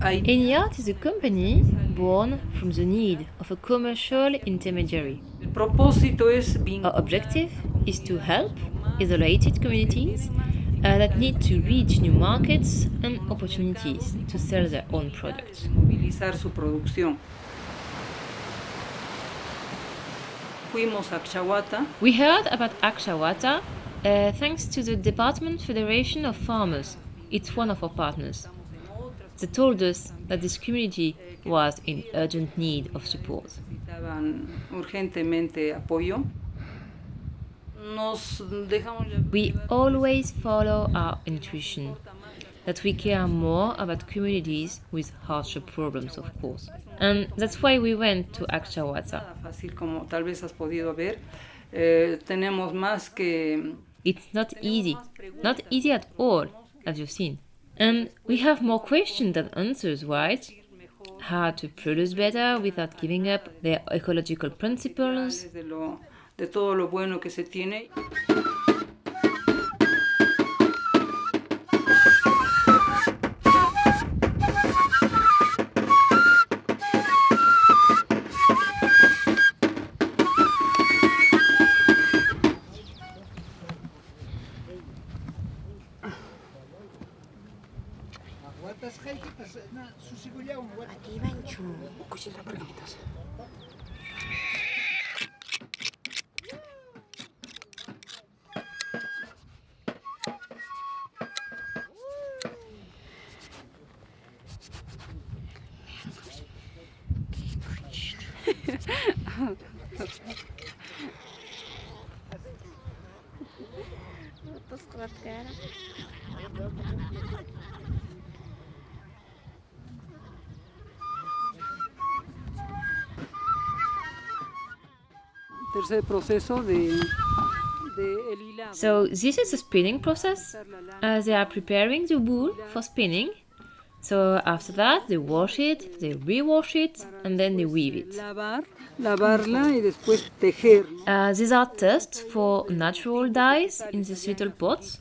Ayniart is a company born from the need of a commercial intermediary. Our objective is to help isolated communities that need to reach new markets and opportunities to sell their own products. We heard about Acchahuata thanks to the Department Federation of Farmers. It's one of our partners. They told us that this community was in urgent need of support. We always follow our intuition, that we care more about communities with harsher problems, of course. And that's why we went to Acchahuata. It's not easy at all, as you've seen. And we have more questions than answers, right? How to produce better without giving up their ecological principles. So this is a spinning process. They are preparing the wool for spinning. So after that, they wash it, they rewash it, and then they weave it. These are tests for natural dyes in these little pots.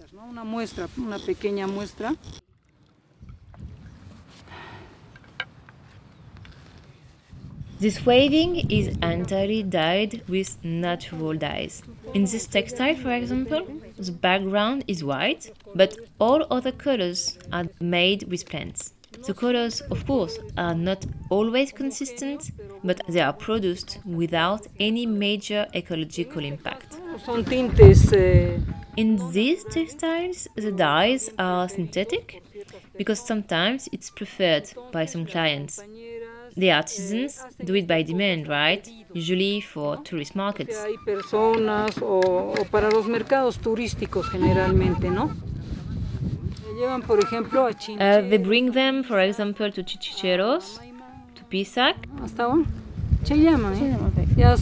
This weaving is entirely dyed with natural dyes. In this textile, for example, the background is white, but all other colors are made with plants. The colors, of course, are not always consistent, but they are produced without any major ecological impact. In these textiles, the dyes are synthetic because sometimes it's preferred by some clients. The artisans do it by demand, right? Usually for tourist markets. They bring them, for example, to Chichicheros, to Pisac,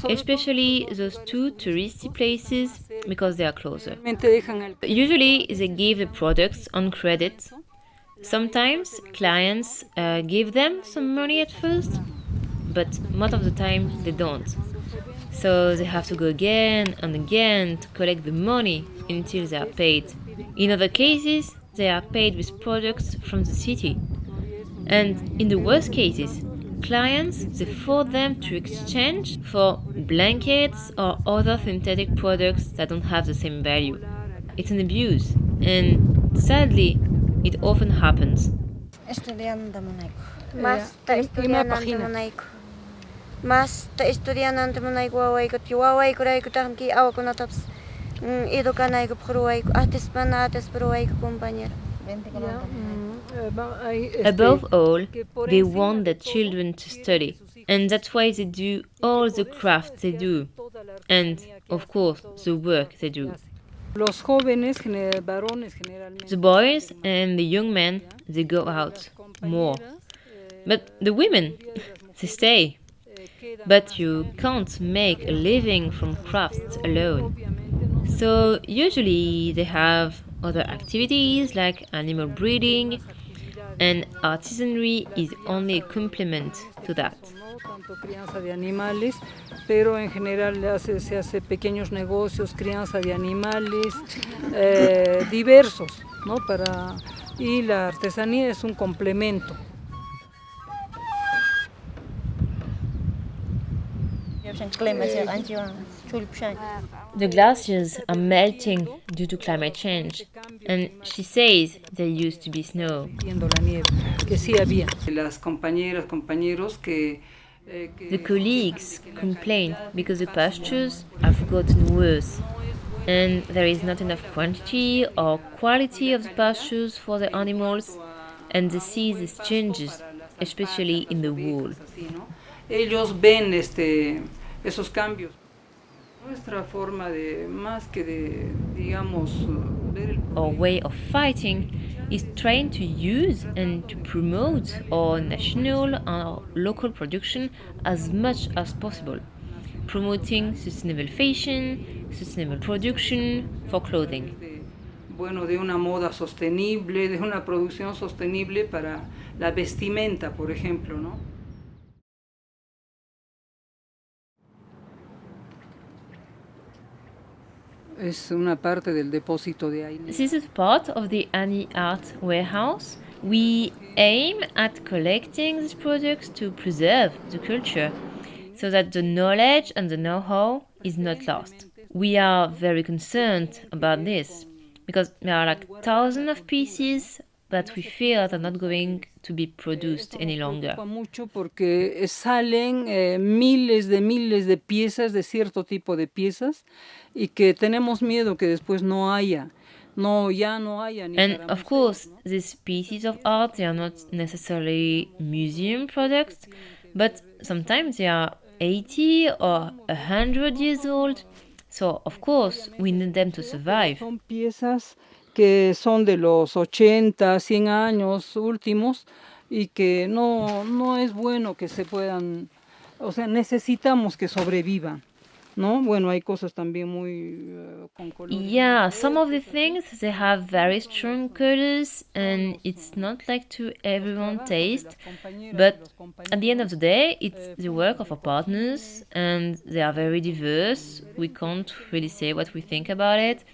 especially those two touristy places because they are closer. Usually they give the products on credit. Sometimes clients give them some money at first, but most of the time they don't. So they have to go again and again to collect the money until they are paid. In other cases, they are paid with products from the city. And in the worst cases, clients, they force them to exchange for blankets or other synthetic products that don't have the same value. It's an abuse, and sadly, it often happens. Above all, they want their children to study, and that's why they do all the crafts they do, and, of course, the work they do. The boys and the young men, they go out more. But the women, they stay. But you can't make a living from crafts alone. So usually they have other activities like animal breeding, and artisanry is only a complement to that. Pero en general se hace pequeños negocios, crianza de animales diversos, ¿no? Y la artesanía es un complemento. The glaciers are melting due to climate change, and she says there used to be snow. The colleagues complain because the pastures have gotten worse, and there is not enough quantity or quality of the pastures for the animals, and the seasons changes, especially in the wool. Ellos ven esos cambios. Nuestra forma de más que de digamos Our way of fighting is trying to use and to promote our national and local production as much as possible, promoting sustainable fashion, sustainable production for clothing. bueno, de una moda sostenible, de una producción sostenible para la vestimenta, por ejemplo, ¿no? Es una parte del depósito de Ayniart. This is part of the Ayniart warehouse. We aim at collecting these products to preserve the culture so that the knowledge and the know-how is not lost. We are very concerned about this because there are like thousands of pieces that we feel are not going to be produced any longer. Mucho porque salen miles de piezas, de cierto tipo de piezas, y que tenemos miedo que después no haya. And of course, these pieces of art, they are not necessarily museum products, but sometimes they are 80 or 100 years old. So, of course, we need them to survive. Son piezas que son de los 80, 100 años últimos y que no es bueno que se puedan, o sea, necesitamos que sobrevivan. ¿No? Bueno, hay cosas también muy con colores. Yeah, some of the things they have very strong colors and it's not like to everyone's taste, but at the end of the day, it's the work of our partners and they are very diverse. We can't really say what we think about it.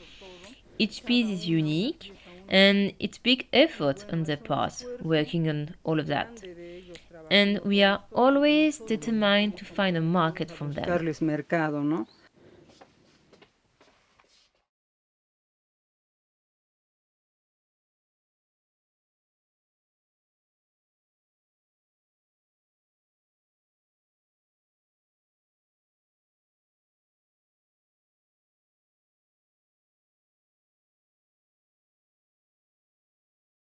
Each piece is unique and it's big effort on their part working on all of that. And we are always determined to find a market from them. Mercado, ¿no?